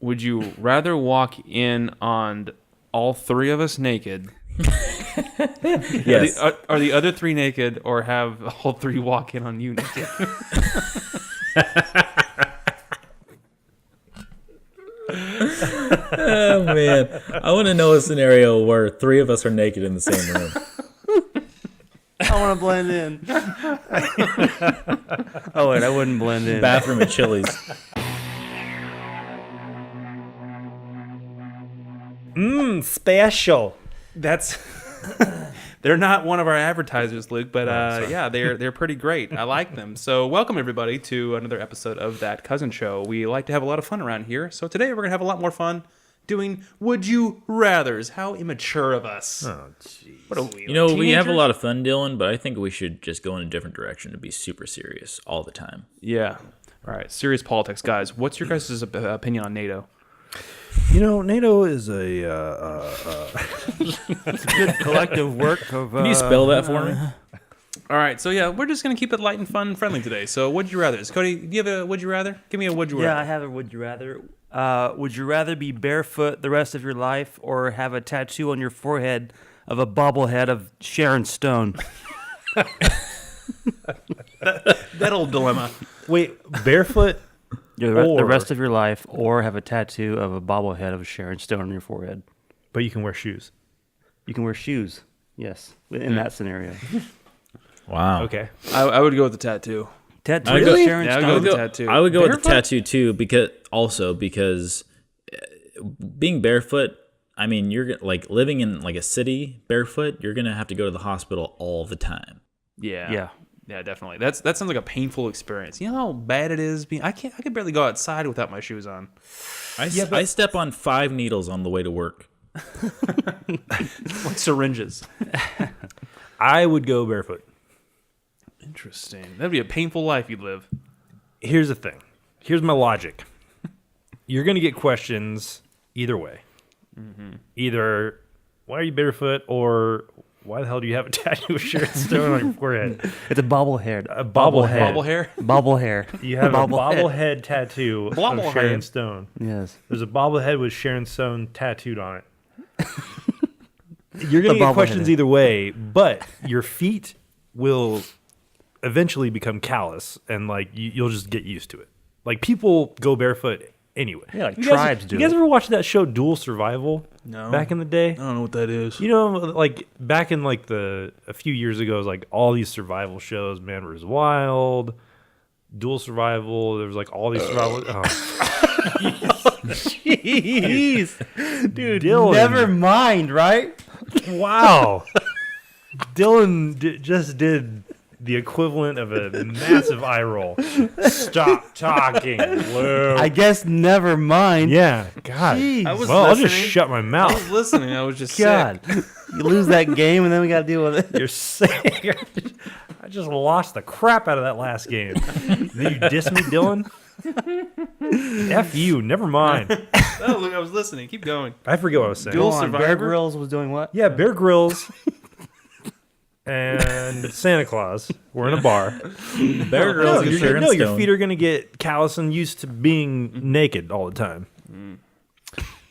would you rather walk in on all three of us naked? Yes. Are the other three naked, or have all three walk in on you naked? Oh, man. I want to know a scenario where three of us are naked in the same room. I want to blend in. Oh, wait, I wouldn't blend in. Bathroom at Chili's. Special. That's they're not one of our advertisers, Luke, but yeah, they're pretty great. I like them. So welcome everybody to another episode of That Cousin Show. We like to have a lot of fun around here. So today we're gonna have a lot more fun doing Would You Rathers. How immature of us. Oh, jeez. What are we? You know, we have a teenagers? lot of fun, Dylan, but I think we should just go in a different direction to be super serious all the time. Yeah. All right. Serious politics, guys. What's your guys' opinion on NATO? You know, NATO is a Good collective work of... Can you spell that for me? All right. So yeah, we're just gonna keep it light and fun and friendly today. So Would You Rathers. Cody, do you have a Would You Rather? Give me a Would You Rather. Yeah, I have a would you rather. Would you rather be barefoot the rest of your life or have a tattoo on your forehead of a bobblehead of Sharon Stone? That old dilemma. wait, barefoot. The rest of your life, or have a tattoo of a bobblehead of Sharon Stone on your forehead. But you can wear shoes. You can wear shoes. Yes, in that scenario. Wow. Okay. I would go with the tattoo. Tattoo I of go- Sharon Yeah, I Stone. would go with the tattoo. I would go with Barefoot? the tattoo too, because being barefoot, I mean, you're like living in like a city barefoot. You're gonna have to go to the hospital all the time. Yeah. Yeah, definitely. That sounds like a painful experience. You know how bad it is being I can barely go outside without my shoes on. I step on 5 needles on the way to work. Like syringes. I would go barefoot. Interesting. That'd be a painful life you'd live. Here's the thing. Here's my logic. You're going to get questions either way. Either, why are you barefoot? Or, why the hell do you have a tattoo of Sharon Stone on your forehead? It's a bobblehead. A bobblehead. Bobble hair? Bobble hair. You have Bobblehead. a bobblehead tattoo Bobblehead. of Sharon Stone. Yes. There's a bobblehead with Sharon Stone tattooed on it. You're going to The get questions bobblehead. either way, but your feet will eventually become callous, and like you'll just get used to it. Like people go barefoot anyway. Yeah, like You tribes guys, do You guys it. ever watch that show Dual Survival? No. Back in the day? I don't know what that is. You know, like back in like a few years ago, it was like all these survival shows, Man vs. Wild, Dual Survival. There was like all these survival. Oh. Jeez. Dude, Dylan. never mind, right? Wow. Dylan just did the equivalent of a massive eye roll. Stop talking, Lou. I guess never mind. Yeah, God. Jeez. I was Well, I'll just listening. shut my I mouth. was listening. I was just God. sick. You lose that game and then we got to deal with it. You're sick. I just lost the crap out of that last game. Then you diss me, Dylan? F you. Never mind. Oh, look, I was listening. Keep going. I forget what I was saying. Dual Go on, Bear Survivor? Grylls was doing what? Yeah, Bear Grylls and Santa Claus were in a bar. Bear Grylls and Sharon your Stone. feet are going to get callous and used to being naked all the time.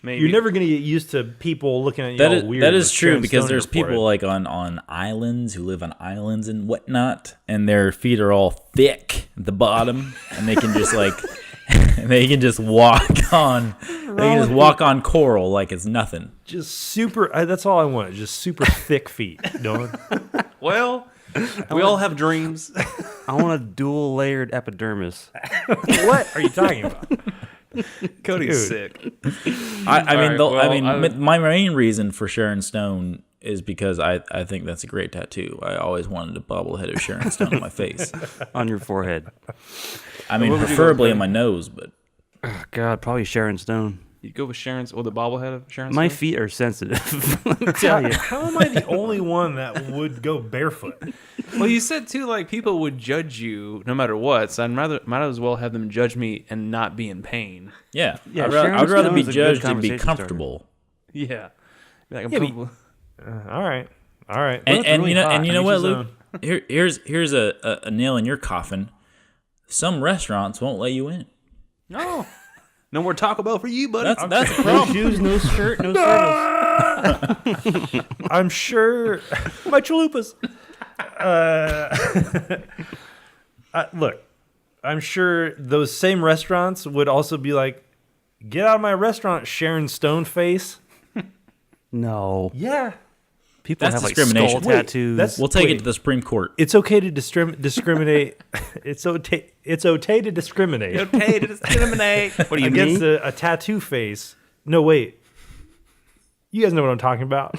Maybe. You're never going to get used to people looking at you That all is weird. that with is true Sharon because Stone there's on your people forehead. like on islands who live on islands and whatnot, and their feet are all thick at the bottom, and they can just like they can just walk on on coral like it's nothing. Just super. That's all I want. Just super thick feet. Dylan. Well, we all have dreams. I want a dual layered epidermis. What are you talking about? Cody's Dude. sick. I mean, All right, well, I would- my main reason for Sharon Stone is because I think that's a great tattoo. I always wanted a bobblehead of Sharon Stone on my face. On your forehead. I mean, What would you go preferably for? in my nose, but Oh, God, probably Sharon Stone. You'd go with Sharon's or the bobblehead of Sharon's. My feet are sensitive. Let me tell you. How am I the only one that would go barefoot? Well, you said too, like people would judge you no matter what. So might as well have them judge me and not be in pain. yeah, Yeah, I'd rather Sharon be Stone's a good judged and be conversation starter. comfortable. Yeah. Like, I'm Yeah, but- comfortable- All right. And, That's really hot. you know Each what, his Luke? own. Here's a nail in your coffin. Some restaurants won't let you in. No. No more Taco Bell for you, buddy. That's a No problem. shoes, no shirt, no sandals. I'm sure my chalupas. Look, I'm sure those same restaurants would also be like, "Get out of my restaurant, Sharon Stone face." No. Yeah, People That's have like discrimination. skull Wait, tattoos. that's- We'll take Wait. it to the Supreme Court. it's okay to discriminate. It's okay to discriminate Okay to discriminate. What do you against mean? a tattoo face. No, wait. You guys know what I'm talking about.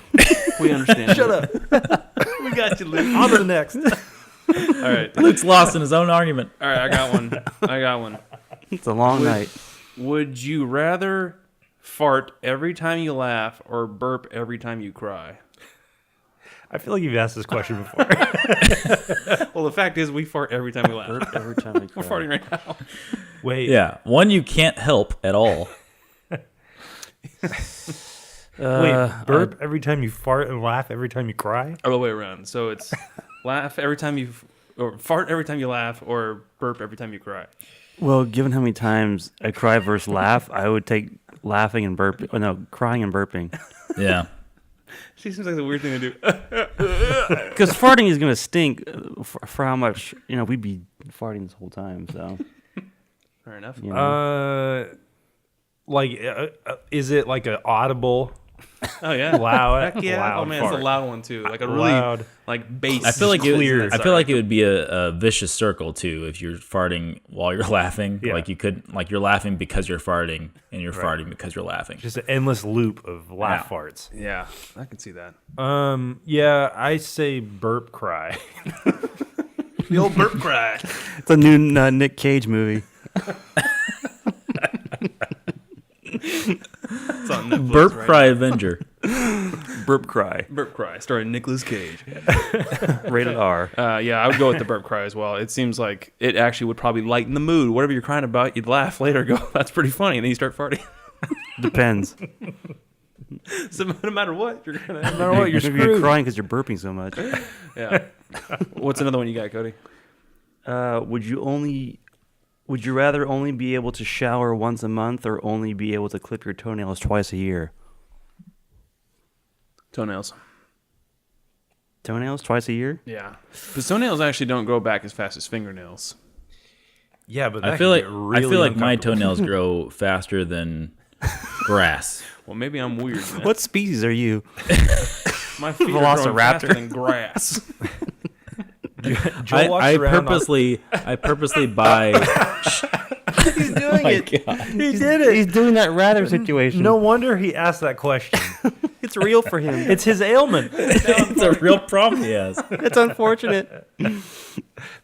We understand. Shut up. We got you, Luke. On to the next. All right. Luke's lost in his own argument. All right, I got one. It's a long night. Would you rather fart every time you laugh or burp every time you cry? I feel like you've asked this question before. Well, the fact is, we fart every time we laugh. Every time we We're farting right now. Wait. Yeah, one you can't help at all. Wait. Burp every time you fart and laugh every time you cry? Or the way around. So it's laugh every time you, or fart every time you laugh, or burp every time you cry. Well, given how many times I cry versus laugh, I would take laughing and burping. Oh, no, crying and burping. Yeah. She seems like the weird thing to do. Because farting is going to stink for how much, we'd be farting this whole time. So, Fair enough. you know. Is it like an audible, Oh yeah. loud, Heck yeah. loud Oh man, fart? it's a loud one too. Like a really Loud. like bass. I feel like clear. I feel like it would be a vicious circle too if you're farting while you're laughing. Yeah. Like you're laughing because you're farting, and you're farting because you're laughing. Just an endless loop of laugh Yeah. farts. Yeah, I can see that. Yeah, I say burp cry. The old burp cry. It's a new Nick Cage movie. It's on Netflix. Burp right Cry Avenger. Burp Cry. now. Burp cry, starring Nicolas Cage. Rated R. Yeah, I would go with the burp cry as well. It seems like it actually would probably lighten the mood. Whatever you're crying about, you'd laugh later. Go, that's pretty funny, and then you start farting. Depends. So no matter what, you're gonna. No matter what, you're Maybe screwed. you're crying because you're burping so much. Yeah. What's another one you got, Cody? Would you rather only be able to shower once a month or only be able to clip your toenails twice a year? Toenails. Toenails twice a year? Yeah. But toenails actually don't grow back as fast as fingernails. Yeah, but I that feel can like get really I feel like my uncomfortable. toenails grow faster than grass. Well, maybe I'm weird. Man. What species are you? My feet are growing Velociraptor. faster than grass. Joel walks I around purposely buy. He's doing my it. God. He did it. He's doing that rather situation. No wonder he asked that question. it's real for him. It's his ailment. It's a real problem he has. It's unfortunate.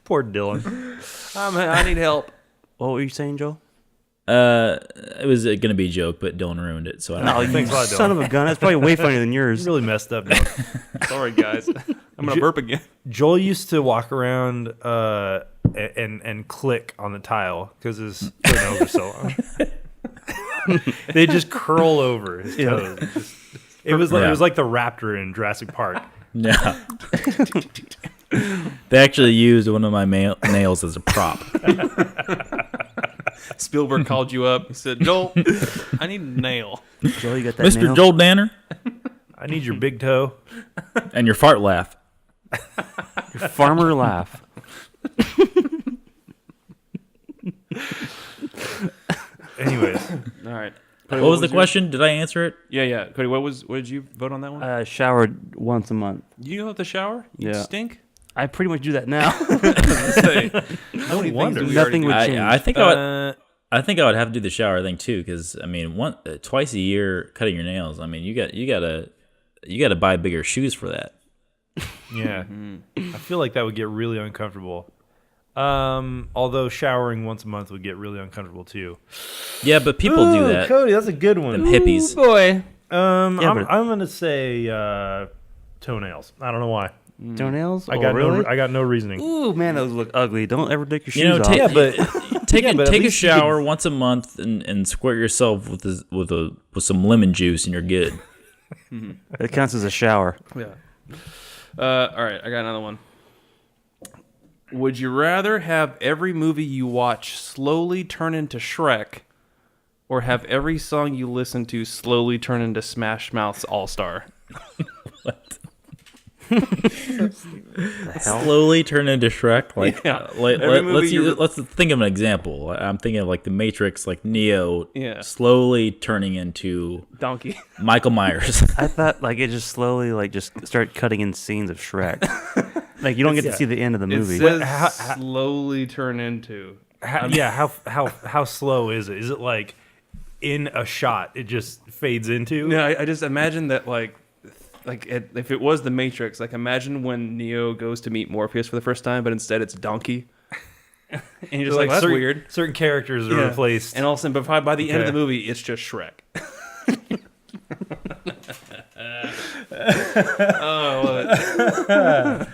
Poor Dylan. I need help. What were you saying, Joel? It was gonna be a joke, but Dylan ruined it. So I don't No, know. you Thanks a lot, Dylan. son of a gun. That's probably way funnier than You yours. really messed up, Dylan. Sorry, guys. I'm gonna burp again. Joel used to walk around and click on the tile because his toenails are so long. They just curl over his toes. It was like Yeah. it was like the raptor in Jurassic Park. Yeah. They actually used one of my nails as a prop. Spielberg called you up. He said, Joel, I need a nail. Joel, you got that Mr. nail? Joel Danner, I need your big toe. and your fart laugh. Your farmer laugh. Anyways, All right. What was the question? Did I answer it? Yeah. Cody, what did you vote on that one? Showered once a month. You go to the shower? You Yeah. stink? I pretty much do that now. No wonder. Nothing would change. I think I think I would have to do the shower thing too, because I mean, twice a year cutting your nails. I mean, you gotta buy bigger shoes for that. yeah, I feel like that would get really uncomfortable. Although showering once a month would get really uncomfortable too. Yeah, but people do that. Cody, that's a good one. Them hippies. boy. I'm but- gonna say toenails. I don't know why. Toenails? I got really? I got no reasoning. Ooh, man, those look ugly. Don't ever take your shoes You know, off. take but at take a least you shower once a month and squirt yourself with some lemon juice, and you're good. It counts as a shower. Yeah. All right, I got another one. Would you rather have every movie you watch slowly turn into Shrek, or have every song you listen to slowly turn into Smash Mouth's All-Star? Slowly turn into Shrek. Like, Yeah. let's think of an example. I'm thinking of like the Matrix, like Neo, slowly turning into Donkey. Michael Myers. I thought like it just slowly like just start cutting in scenes of Shrek. Like you don't get to see the end of the movie. It says slowly turn into. How slow is it? Is it like in a shot it just fades into? No, I just imagine that if it was the Matrix, like imagine when Neo goes to meet Morpheus for the first time, but instead it's Donkey. And you're just like, that's weird. Certain characters are replaced. And all of a sudden, by the end of the movie, it's just Shrek. Oh, I love it.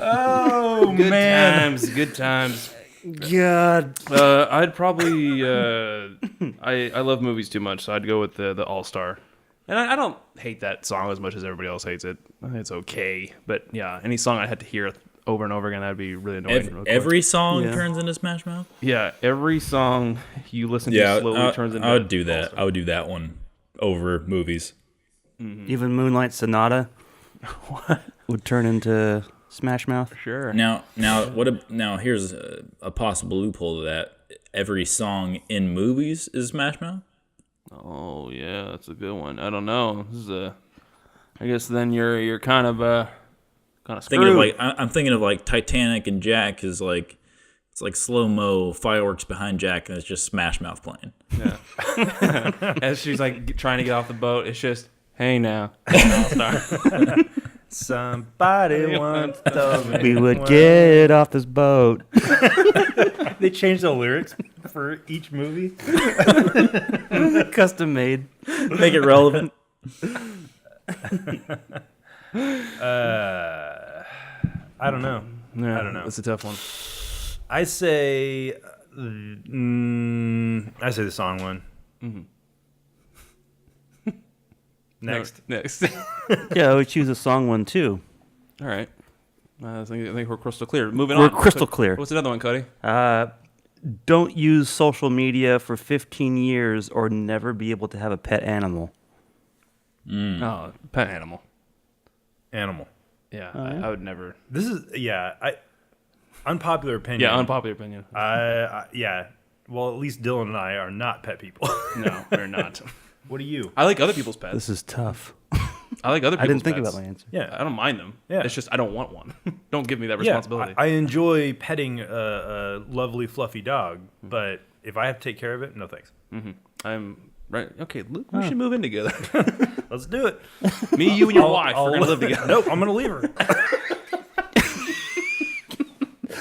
Oh, Good man. Good times. God. I'd probably I love movies too much, so I'd go with the All-Star. And I don't hate that song as much as everybody else hates it. It's okay, but yeah, any song I had to hear over and over again, that'd be really annoying. Every song turns into Smash Mouth. Yeah, every song you listen to slowly turns into. I would do that. I would do that one over movies. Mm-hmm. Even Moonlight Sonata would turn into Smash Mouth. Sure. Now, here's a possible loophole to that. Every song in movies is Smash Mouth. Oh yeah, that's a good one. I don't know. This is I guess then you're kind of screwed. Thinking of like I'm thinking of like Titanic and Jack is like it's like slow mo fireworks behind Jack and it's just Smash Mouth playing. Yeah. As she's like trying to get off the boat, it's just hey now. All-Star. Somebody once told me We would get off this boat. they changed the lyrics for each movie. Custom made. Make it relevant. I don't know. Yeah, I don't know. It's a tough one. I say the song one. Mm-hmm. Next. Next. Yeah, I would choose a song one too. All right. I think we're crystal clear. Moving We're on. crystal clear. What's another one, Cody? Don't use social media for 15 years or never be able to have a pet animal. Oh, pet animal. Animal. Yeah, I would never. This is unpopular opinion. Yeah, unpopular opinion. Yeah. Well, at least Dylan and I are not pet people. No, we're not. What are you? I like other people's pets. This is tough. I like other people's I didn't think pets. about my answer. Yeah. I don't mind them. Yeah. It's just I don't want one. Don't give me that responsibility. I enjoy petting a lovely, fluffy dog, but if I have to take care of it, no thanks. Mm-hmm. I'm right. Okay, Luke, we should move in together. Let's do it. Me, you, and your wife. We're gonna live together. Nope, I'm gonna leave her.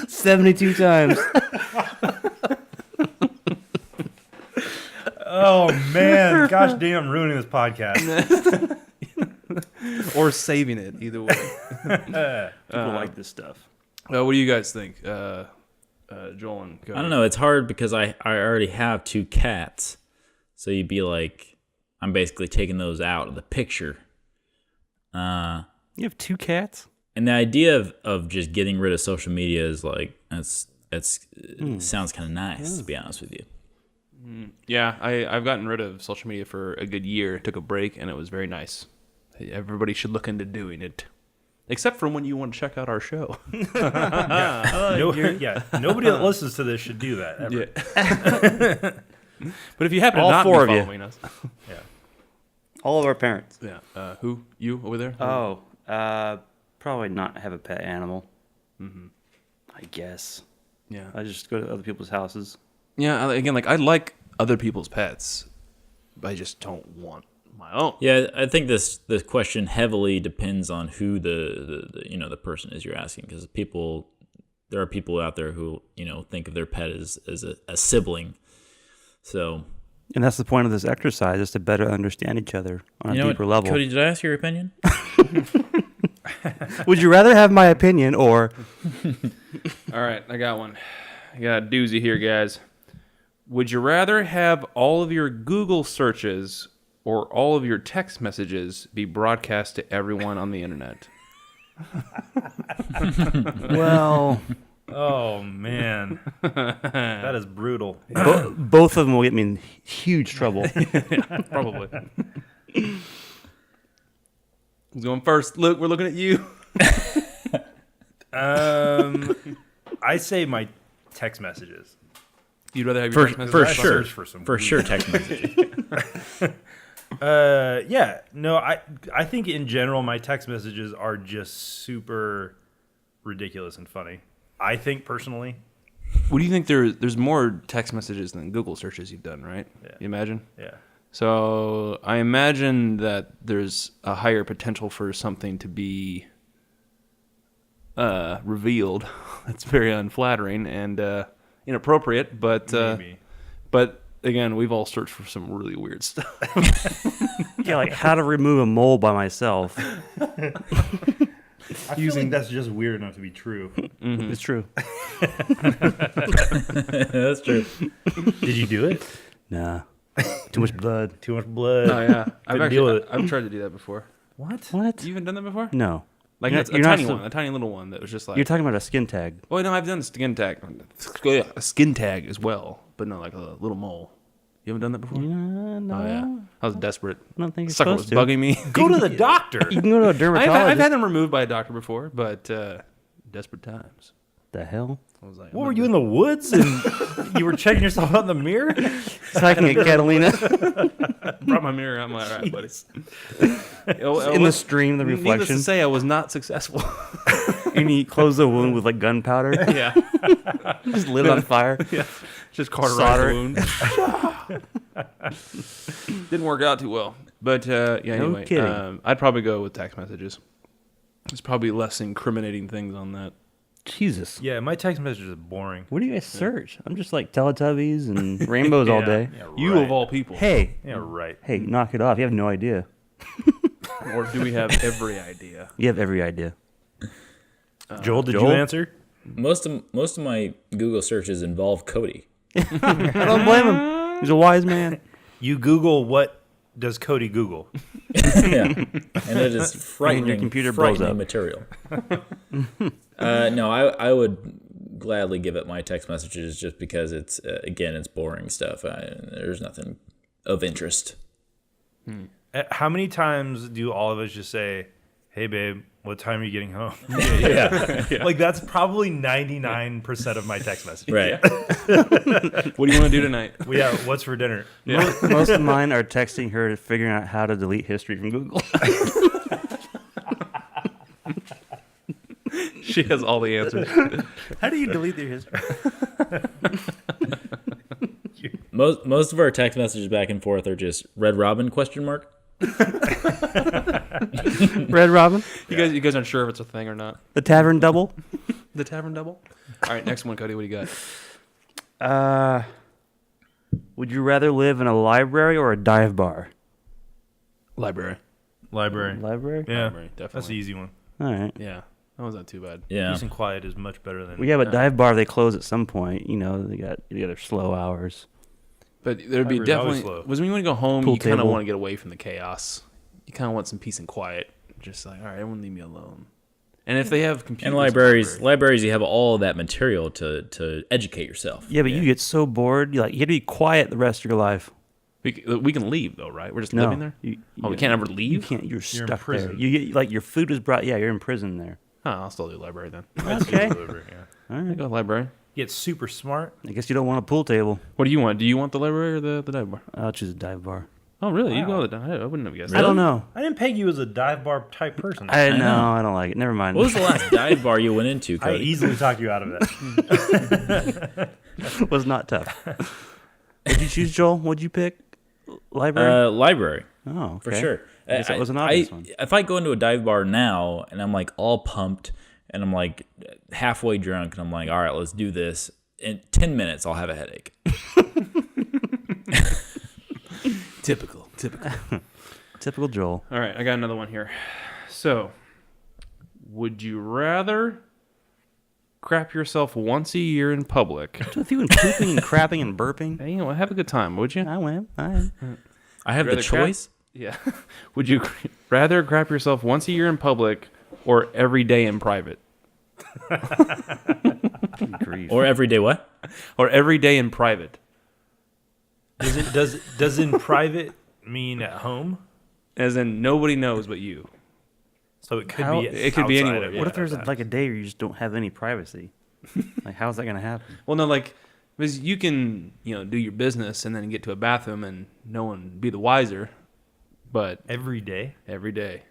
72 times. Oh man, gosh damn, ruining this podcast. Or saving it, either way. People like this stuff. What do you guys think, Joel and Cody? I don't know. It's hard because I already have 2 cats, so you'd be like, I'm basically taking those out of the picture. You have 2 cats? And the idea of just getting rid of social media is like that's sounds kind of nice, to be honest with you. Yeah, I've gotten rid of social media for a good year. Took a break, and it was very nice. Everybody should look into doing it. Except for when you want to check out our show. Nobody that listens to this should do that ever. Yeah. But if you happen to All not 4 be of you. following us. Yeah. All of our parents. Yeah. Who? You over there? Probably not have a pet animal. Mm-hmm. I guess. Yeah. I just go to other people's houses. Yeah, again, like I like other people's pets, but I just don't want my own. Yeah, I think this question heavily depends on who the person is you're asking, because there are people out there who think of their pet as a sibling. So, And that's the point of this exercise, is to better understand each other on a deeper level. Cody, did I ask your opinion? Would you rather have my opinion or... All right, I got one. I got a doozy here, guys. Would you rather have all of your Google searches or all of your text messages be broadcast to everyone on the internet? Well, Oh man, that is brutal. Both of them will get me in huge trouble. Probably. Who's going first? Luke, we're looking at you. I say my text messages. You'd rather have your text messages? For sure. For some For sure, text messages. Yeah. No, I think in general my text messages are just super ridiculous and funny. I think personally. What do you think there's more text messages than Google searches you've done, right? Yeah. You imagine? Yeah. So I imagine that there's a higher potential for something to be revealed. That's very unflattering and inappropriate, but Maybe. but again, we've all searched for some really weird stuff. Yeah, like how to remove a mole by myself. I feel like that's just weird enough to be true. It's true. That's true. Did you do it? Nah. Too much blood. Too much blood. Oh yeah, Couldn't deal with it. I've tried to do that before. What? What? You haven't done that before? No. Like You're a not tiny so- one, a tiny little one that was just like. You're talking about a skin tag. Oh no, I've done a skin tag as well, but not like a little mole. You haven't done that before? No. Oh yeah, I was desperate. I don't think you're Sucker was supposed to. bugging me. Go to the doctor. You can go to a I've dermatologist. had them removed by a doctor before, but desperate times. The hell? I was like, What were you in the woods and you were checking yourself out in the mirror? So I can get Catalina brought my mirror out. I'm like, all right, buddy. in the stream, the Needless reflection. to say, I was not successful. And he closed the wound with like gunpowder. Yeah, Just lit it on fire. yeah. Just cauterized Solder the wound. Didn't work out too well, but yeah. Anyway, kidding. I'd probably go with text messages. There's probably less incriminating things on that. Jesus. Yeah, my text message is boring. What do you guys search? I'm just like Teletubbies and rainbows all day. Yeah, You right. of all people. Hey, Yeah, right. knock it off. You have no idea. Or do we have every idea? You have every idea. Joel, did you Joel? answer? Most of my Google searches involve Cody. I don't blame him. He's a wise man. You Google what does Cody Google? Yeah, and it is frightening, computer blows frightening up. material. No, I would gladly give it my text messages just because it's again it's boring stuff. There's nothing of interest. How many times do all of us just say, "Hey, babe, what time are you getting home?" Yeah, Like that's probably 99% of my text messages. right. What do you want to do tonight? Well, yeah, what's for dinner? Most of mine are texting her figuring out how to delete history from Google. She has all the answers. How do you delete your history? Most of our text messages back and forth are just Red Robin ? Red Robin? You guys aren't sure if it's a thing or not. The Tavern Double? The Tavern Double? All right, next one, Cody. What do you got? Would you rather live in a library or a dive bar? Library. Library. Library? Yeah, Library, definitely. that's the easy one. All right. Yeah, that was not too bad. Yeah, Peace and quiet is much better than. Well, yeah, but dive bar, they close at some point. You know, they got their slow hours. But there'd be Library's definitely always slow. was when you want to go home, Pool you kind of table. want to get away from the chaos. You kind of want some peace and quiet. Just like, all right, everyone leave me alone. And if they have computers, and in the libraries, library- you have all that material to educate yourself. Yeah, but you get so bored. You have to be quiet the rest of your life. we can leave though, right? We're just No. living there. You We can't ever You leave. can't. You're in stuck there. prison. You get like your food is brought. Yeah, you're in prison there. Oh, I'll still do library then. Okay. Yeah. I go library. Get super smart. I guess you don't want a pool table. What do you want? Do you want the library or the dive bar? I'll choose a dive bar. Oh, really? You Wow. go to the dive? I wouldn't have guessed. I don't know. I didn't peg you as a dive bar type person. I know. know. I don't like it. Never mind. What was the last dive bar you went into, I Cody? easily talked you out of it. was not tough. What'd you choose, Joel? What'd you pick? Library? Library. Oh, okay. For sure. I guess that was an obvious one. If I go into a dive bar now and I'm like all pumped and I'm like halfway drunk and I'm like, all right, let's do this. In 10 minutes, I'll have a headache. Typical. Typical Joel. All right, I got another one here. So, would you rather crap yourself once a year in public? What's with you and pooping and crapping and burping? Hey, you know, have a good time, would you? I win. I am. I have the Rather crap- choice. Yeah. Would you rather crap yourself once a year in public or every day in private? Good grief. Or every day what? Or every day in private. Does in private mean at home? As in, nobody knows but you. So it could How- be. it could be outside anywhere, of yeah. What if there's that. like a day where you just don't have any privacy? Like, how's that gonna happen? Well, no, like, because you can, do your business and then get to a bathroom and no one be the wiser, but every day? every day.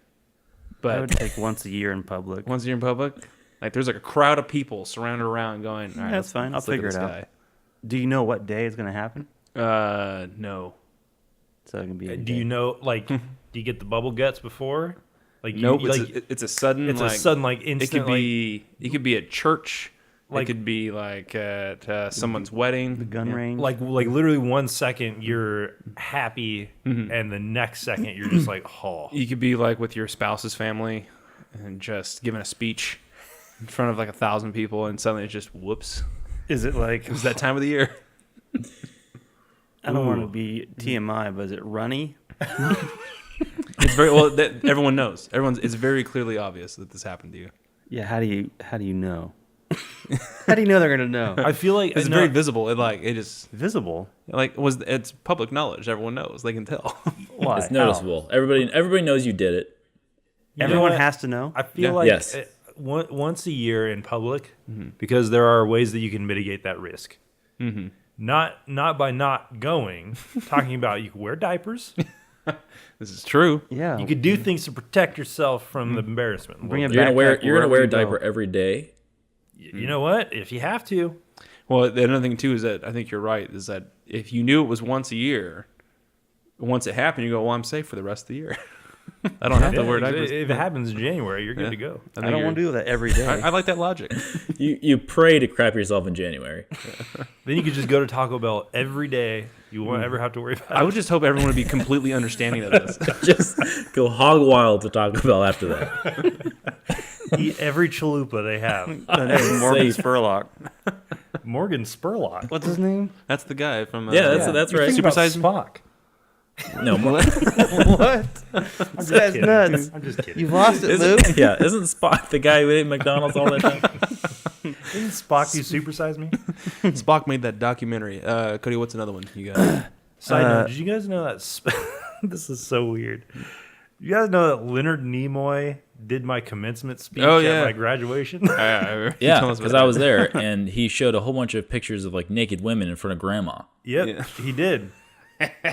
I would But take once a year in public. once you're in public, like, there's like a crowd of people surrounded around going, all right, That's fine. let's I'll look at figure it this Do you know what day it's gonna happen? guy. No. So it can be. Do you know, like, do you get the bubble guts before? Like, you, Nope. you, like, It's a sudden, it's like, a sudden, like, it instant, could be at church. Like- it could be like at someone's wedding. the gun range? like literally 1 second you're happy, and the next second you're just like, oh. You could be like with your spouse's family and just giving a speech in front of like 1,000 people, and suddenly it's just whoops. is it like? It's that time of the year. I don't want to be TMI, but is it runny? It's very well. Everyone knows. It's very clearly obvious that this happened to you. Yeah. How do you know? How do you know they're gonna know? I feel like It's very visible. It just Visible. it's public knowledge. Everyone knows. They can tell. Why? It's noticeable. Everybody knows you did it. You know Everyone what? has to know. I feel Yeah. like Yes. once a year in public, because there are ways that you can mitigate that risk. Mm-hmm. Not by not going. Talking about you can wear diapers. This is true. Yeah. You could do things to protect yourself from the embarrassment. Bring it You're gonna wear backpack you're gonna wear a wherever you go. diaper every day. You know what? If you have to, Well, the another thing too is that I think you're right. Is that if you knew it was once a year, once it happened, you go, "Well, I'm safe for the rest of the year. I don't have to wear diapers." if it happens in January, you're good Yeah. to go. I don't want to do that every day. I like that logic. You pray to crap yourself in January. Then you could just go to Taco Bell every day. You won't ever have to worry about I would just hope everyone would be completely understanding of this. Just go hog wild to Taco Bell after that. it. Eat every chalupa they have. The next Morgan Safe. Spurlock. Morgan Spurlock. What's his name? That's the guy from. Yeah, that's You're right. thinking about Supersize me? Spock. No, What? This guy's kidding. nuts. I'm just kidding. You've lost it, Luke. isn't Spock the guy who ate McDonald's all that time? Didn't Spock do Supersize Me? Spock made that documentary. Cody, what's another one you got? Side note, did you guys know that? This is so weird. You guys know that Leonard Nimoy did my commencement speech Oh, yeah. at my graduation? You Yeah, tell us because about I was that. there, and he showed a whole bunch of pictures of like naked women in front of grandma. Yep, Yeah. he did.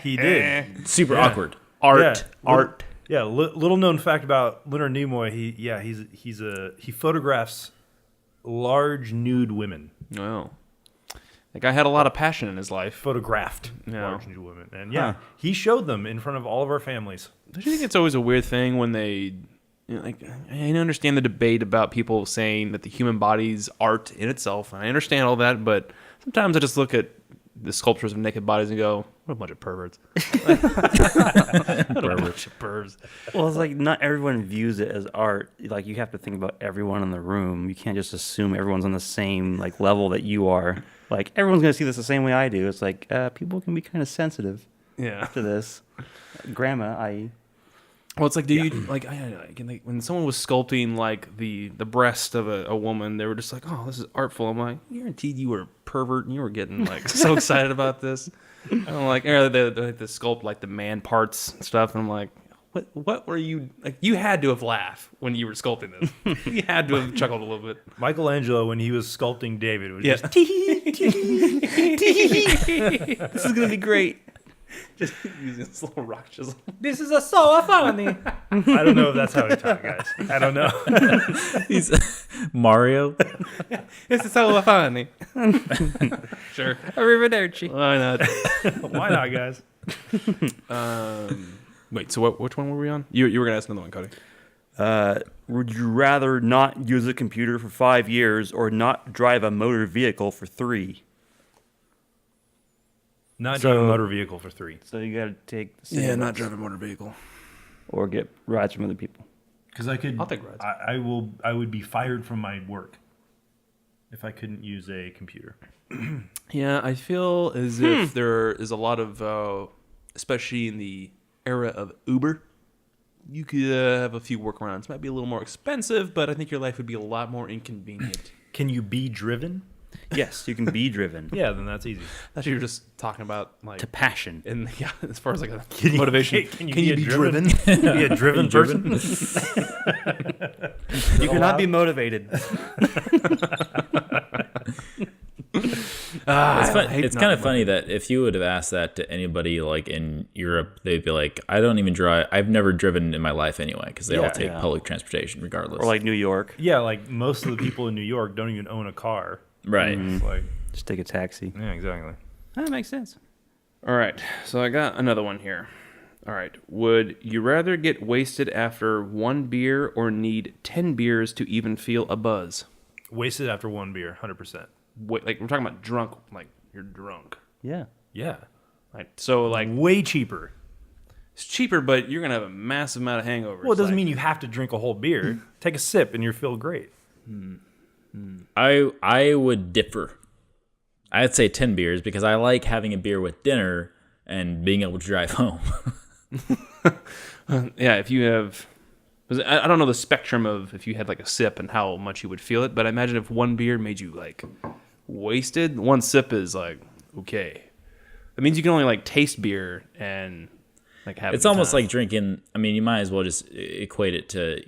He did. Super Yeah. awkward. Art. Yeah. Yeah, little known fact about Leonard Nimoy. He photographs large nude women. Well, that guy had a lot of passion in his life. Photographed Yeah. large nude women, and he showed them in front of all of our families. Don't you think it's always a weird thing when they, like, I understand the debate about people saying that the human body's art in itself, and I understand all that, but sometimes I just look at the sculptures of naked bodies and go, what a bunch of perverts. What a bunch of pervs. Well, it's like not everyone views it as art. Like you have to think about everyone in the room. You can't just assume everyone's on the same like level that you are. Like everyone's gonna see this the same way I do. It's like people can be kind of sensitive Yeah. to this. Grandma, i.e. Well, it's like, do you like when someone was sculpting like the breast of a woman, they were just like, "Oh, this is artful." I'm like, guaranteed you were a pervert and you were getting like so excited about this. I'm like, they sculpt like the man parts and stuff, and I'm like, what were you like? You had to have laughed when you were sculpting this. You had to have chuckled a little bit. Michelangelo, when he was sculpting David, was Yeah, just This is gonna be great. just using this little rock chisel. "This is so funny." I don't know if that's how he talked, guys. I don't know. He's Mario. This is so funny. Sure. Arrivederci. Why not? Why not, guys? Wait. So which one were we on? You were gonna ask another one, Cody. Would you rather not use a computer for 5 years or not drive a motor vehicle for 3? Not So- drive a motor vehicle for 3. So you gotta take the same routes drive a motor vehicle. or get rides from other people. Because I could. I'll take rides. I would be fired from my work if I couldn't use a computer. Yeah, I feel as if there is a lot of, especially in the era of Uber, you could have a few workarounds. Might be a little more expensive, but I think your life would be a lot more inconvenient. Can you be driven? Yes, you can be driven Yeah, then that's easy. That's what you were just talking about, like, to passion. and yeah, as far as like a motivation. Can you be driven? Can you be a driven person? You cannot be motivated. It's kind of funny that if you would have asked that to anybody like in Europe, they'd be like, "I don't even drive. I've never driven in my life anyway," because they all take public transportation regardless. Or like New York. Yeah, like most of the people in New York don't even own a car. right. It's like, Just take a taxi. yeah, exactly. That makes sense. All right, so I got another one here. All right, would you rather get wasted after one beer or need 10 beers to even feel a buzz? Wasted after one beer, 100%. Wait, like we're talking about drunk, like you're drunk. Yeah. Yeah. Like so, like Way cheaper. it's cheaper, but you're gonna have a massive amount of hangovers. Well, it doesn't like, mean you have to drink a whole beer. Take a sip and you'll feel great. I would differ. I'd say 10 beers because I like having a beer with dinner and being able to drive home. Yeah, if you have, 'cause I don't know the spectrum of if you had like a sip and how much you would feel it, but I imagine if one beer made you like wasted, one sip is like okay. That means you can only like taste beer and like have. It's a good almost time. like drinking. I mean, you might as well just equate it to,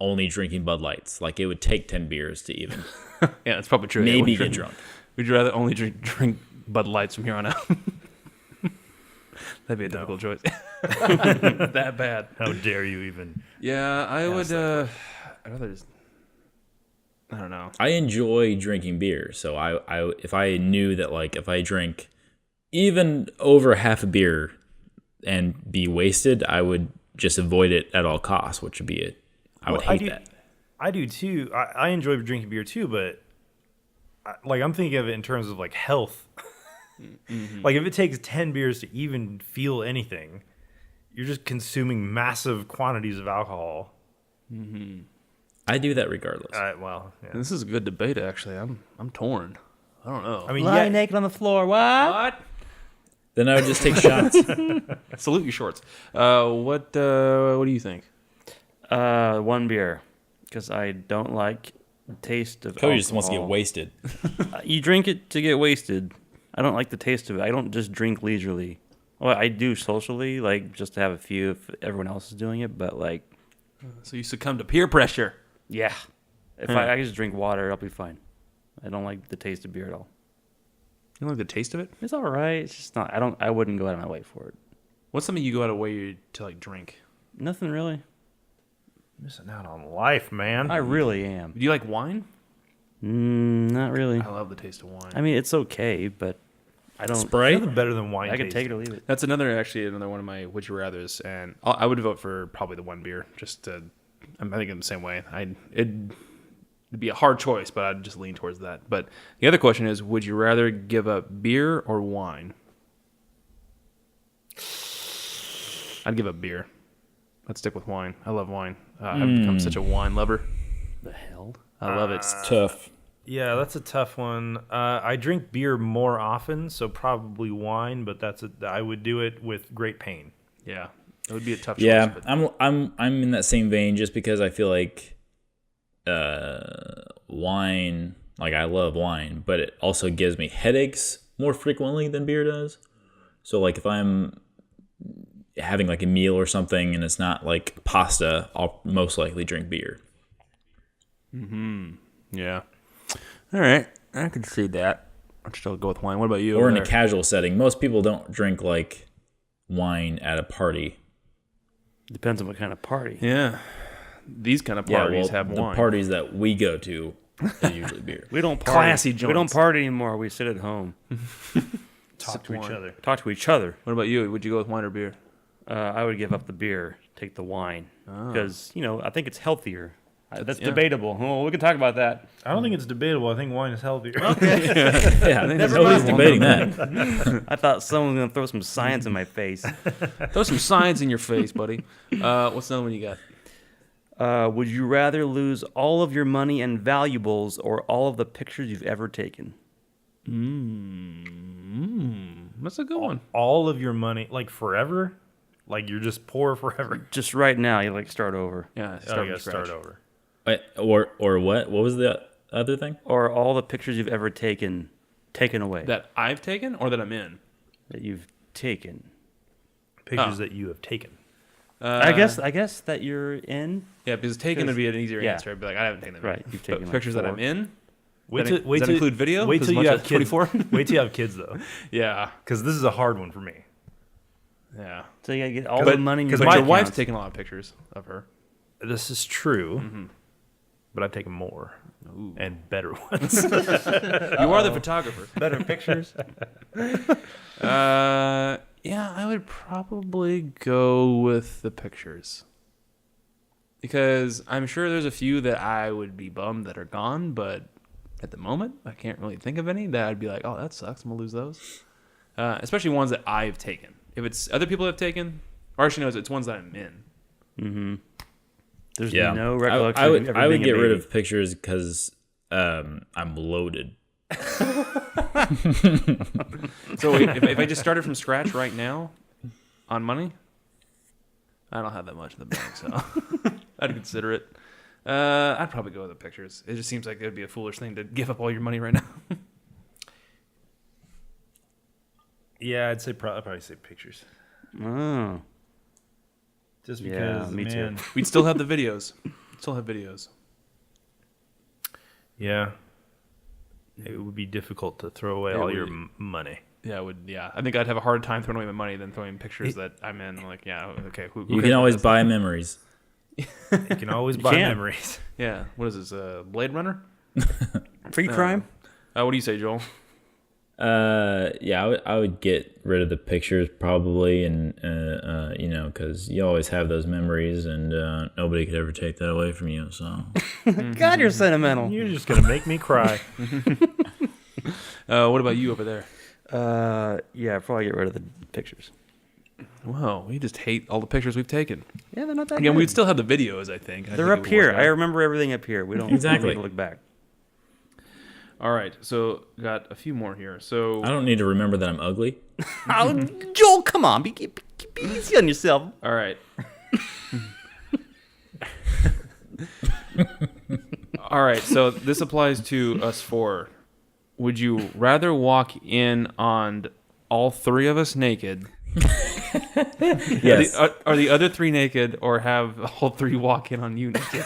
only drinking Bud Lights. Like it would take 10 beers to even yeah, it's probably true. maybe Yeah, get drunk. Would you rather only drink Bud Lights from here on out? That'd be a difficult choice. That bad. How dare you even? Yeah, I would. I'd rather just. I don't know. I enjoy drinking beer, so I if I knew that like if I drink even over half a beer and be wasted, I would just avoid it at all costs, which would be it. I would hate that. I do too. I enjoy drinking beer too, but I'm thinking of it in terms of like health. Like if it takes 10 beers to even feel anything, you're just consuming massive quantities of alcohol. I do that regardless. Well, yeah. This is a good debate, actually. I'm torn. I don't know. I mean, Lie yeah, naked on the floor. What? what? Then I would just take shots. Salute your shorts. What do you think? One beer, because I don't like the taste of Cody just wants to get alcohol. wasted. You drink it to get wasted. I don't like the taste of it. I don't just drink leisurely. Well, I do socially, like just to have a few if everyone else is doing it. But like, So you succumb to peer pressure. yeah, if I just drink water, I'll be fine. I don't like the taste of beer at all. You don't like the taste of it? It's all right. It's just not. I wouldn't go out of my way for it. What's something you go out of way to like drink? Nothing really. missing out on life, man. I really am. Do you like wine? Not really. I love the taste of wine. I mean, it's okay, but I don't. Spray? Nothing better than wine. I can taste. take it or leave it. That's another one of my would you rather's, and I would vote for probably the one beer. Just to, I think I'm the same way. It'd be a hard choice, but I'd just lean towards that. But the other question is, would you rather give up beer or wine? I'd give up beer. I'd stick with wine. I love wine. I've become such a wine lover. The hell? I love it. Tough. Yeah, that's a tough one. I drink beer more often, so probably wine, but I would do it with great pain. Yeah, it would be a tough choice. Yeah, but I'm in that same vein just because I feel like wine, like I love wine, but it also gives me headaches more frequently than beer does. So like if I'm having like a meal or something and it's not like pasta, I'll most likely drink beer. yeah. All right, I can see that. I'd still go with wine. What about you? Or over in a there? casual setting. Most people don't drink like wine at a party. Depends on what kind of party. Yeah, these kind of parties have the wine. parties that we go to is usually beer. We don't party. Classy We don't joints. party anymore. We sit at home, Talk to each wine. other. talk to each other. What about you? Would you go with wine or beer? I would give up the beer, take the wine, because I think it's healthier. That's yeah. debatable. Oh, we can talk about that. I don't think it's debatable. I think wine is healthier. Yeah, nobody's debating that. I thought someone was gonna throw some science in my face. Throw some signs in your face, buddy. What's another one you got? Would you rather lose all of your money and valuables or all of the pictures you've ever taken? That's a good one. All of your money, like forever? Like you're just poor forever. Just right now, you like start over. Yeah, Oh, you gotta start over. Wait, or what? What was the other thing? Or all the pictures you've ever taken away. That I've taken or that I'm in? That you've taken. Pictures that you have taken. I guess that you're in. Yeah, because taken would be an easier Yeah. answer. I'd be like, I haven't taken them. Right, you've taken like pictures that 4. I'm in. Wait Does that include video? Wait As till much you as have kids. 24? Wait till you have kids though, Yeah, because this is a hard one for me. yeah. So you gotta get all the money in your But bank your wife's accounts. taking a lot of pictures of her. This is true, Mm-hmm. but I've taken more and better ones. You are the photographer. better pictures. Yeah, I would probably go with the pictures. Because I'm sure there's a few that I would be bummed that are gone, but at the moment, I can't really think of any that I'd be like, oh, that sucks, I'm going to lose those. Especially ones that I've taken. If it's other people have taken, or actually no, it's ones that I'm in. Mm-hmm. There's Yeah, no recollection. I of would ever I would being a get rid baby. of pictures because I'm loaded. So wait, if I just started from scratch right now on money, I don't have that much in the bank, so I'd consider it. I'd probably go with the pictures. It just seems like it would be a foolish thing to give up all your money right now. Yeah, I'd probably say pictures. Oh. Just Yeah, because, me too. man. We'd still have the videos. Still have videos. Yeah, it would be difficult to throw away It all would your be. Money. Yeah, I think I'd have a hard time throwing away my money than throwing pictures that I'm in. Like, yeah, okay. Who You cares can about always this? buy memories. You can always buy can. memories. Yeah. What is this? Blade Runner? Free crime? What do you say, Joel? Yeah, I would get rid of the pictures probably, and because you always have those memories, and nobody could ever take that away from you. So God, you're sentimental. You're just gonna make me cry. What about you over there? Yeah, I'd probably get rid of the pictures. Whoa, we just hate all the pictures we've taken. Yeah, they're not that Again, good. we'd still have the videos, I think. I They're think up it would here. work out. I remember everything up here. We don't Exactly. need to look back. All right, so got a few more here. So I don't need to remember that I'm ugly. Oh, Joel, come on. Be easy on yourself. all right. All right, so this applies to us four. Would you rather walk in on all three of us naked? Yes. Are the other three naked, or have all three walk in on you naked?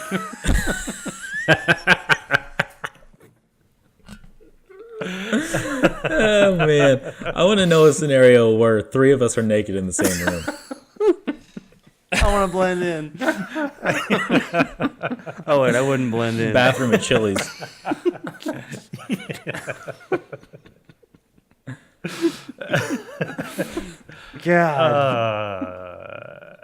Oh man, I want to know a scenario where three of us are naked in the same room. I want to blend in. Oh, wait, I wouldn't blend in. Bathroom at Chili's. God.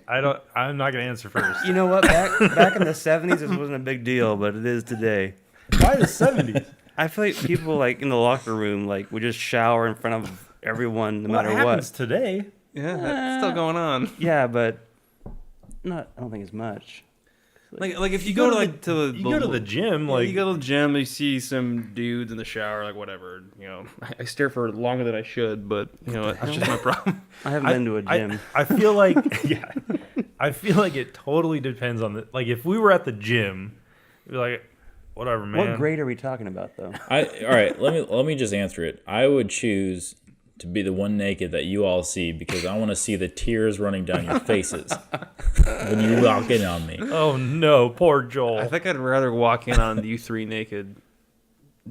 I'm not gonna answer first. You know what? Back in the 70s, this wasn't a big deal, but it is today. Why the 70s? I feel like people like in the locker room like would just shower in front of everyone no matter happens what. today? Yeah, that's still going on. Yeah, but not. I don't think as much. Like if you go to You go to the gym, Yeah, like you go to the gym, you see some dudes in the shower, like whatever. You know, I stare for longer than I should, but you know that's just my problem. I haven't been to a gym. I feel like I feel like it totally depends on the like if we were at the gym, it'd be like whatever, man. What grade are we talking about, though? All right, let me just answer it. I would choose to be the one naked that you all see because I want to see the tears running down your faces when you walk in on me. Oh no, poor Joel. I think I'd rather walk in on you three naked,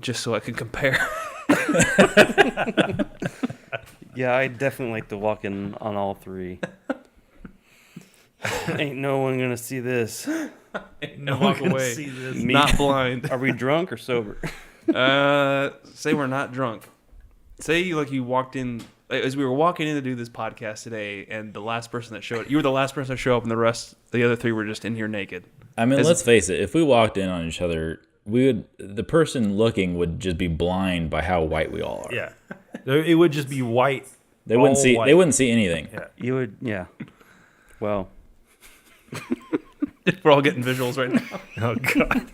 just so I could compare. Yeah, I definitely like to walk in on all three. Ain't no one gonna see this. And walk away. See this. Me- Not blind. Are we drunk or sober? Say we're not drunk. Say like you walked in as we were walking in to do this podcast today, and the last person that showed you were the last person to show up, and the other three were just in here naked. I mean, let's face it. If we walked in on each other, the person looking would just be blind by how white we all are. Yeah, it would just be white. They wouldn't all see. white. They wouldn't see anything. Yeah. You would, yeah. Well, We're all getting visuals right now. Oh god.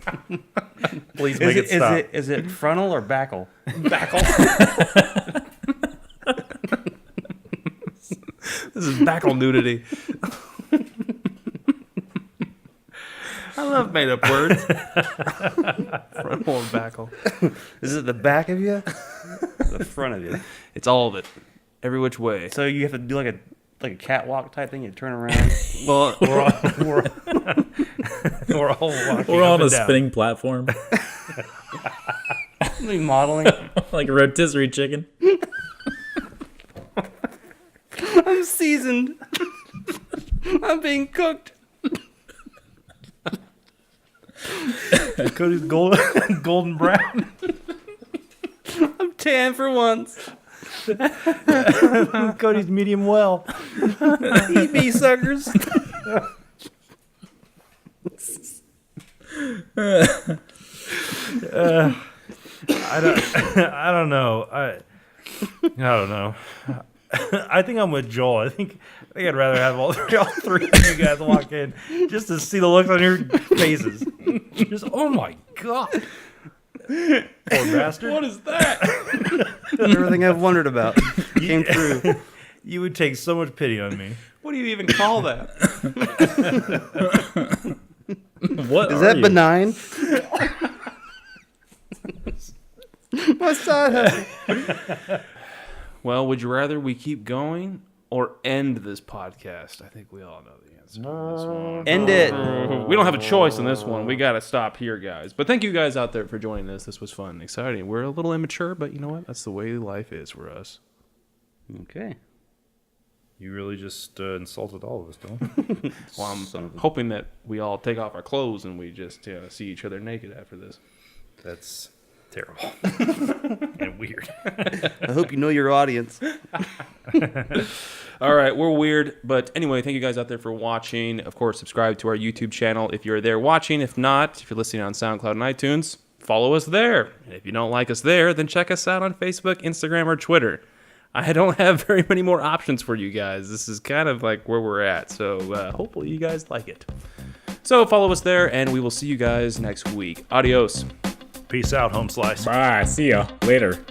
Please make it stop. Is it frontal or backle? Backle. This is backle nudity. I love made up words. Frontal and backle. Is it the back of you? The front of you. It's all of it. Every which way. So you have to do like a catwalk type thing. You turn around. Well, We're all walking We're up on a and down. spinning platform, Modeling. like a rotisserie chicken. I'm seasoned. I'm being cooked. Cody's golden brown. I'm tan for once. Cody's medium well. Eat me, suckers. I don't know. I don't know. I think I'm with Joel. I think I'd rather have all three of you guys walk in just to see the looks on your faces. Just, oh my god. Poor bastard. what is that? Everything I've wondered about came true. You would take so much pity on me. What do you even call that? What Is are that you? benign? My side hustle. Well, would you rather we keep going or end this podcast? I think we all know the answer to this one. End it. We don't have a choice in this one. We got to stop here, guys. But thank you guys out there for joining us. This was fun and exciting. We're a little immature, but you know what? That's the way life is for us. Okay. You really just insulted all of us, don't Well, I'm hoping that we all take off our clothes and we just see each other naked after this. That's terrible. And weird. I hope you know your audience. All right, we're weird. But anyway, thank you guys out there for watching. Of course, subscribe to our YouTube channel if you're there watching. If not, if you're listening on SoundCloud and iTunes, follow us there. And if you don't like us there, then check us out on Facebook, Instagram, or Twitter. I don't have very many more options for you guys. This is kind of like where we're at. So hopefully you guys like it. So follow us there, and we will see you guys next week. Adios. Peace out, home slice. Bye. See ya later.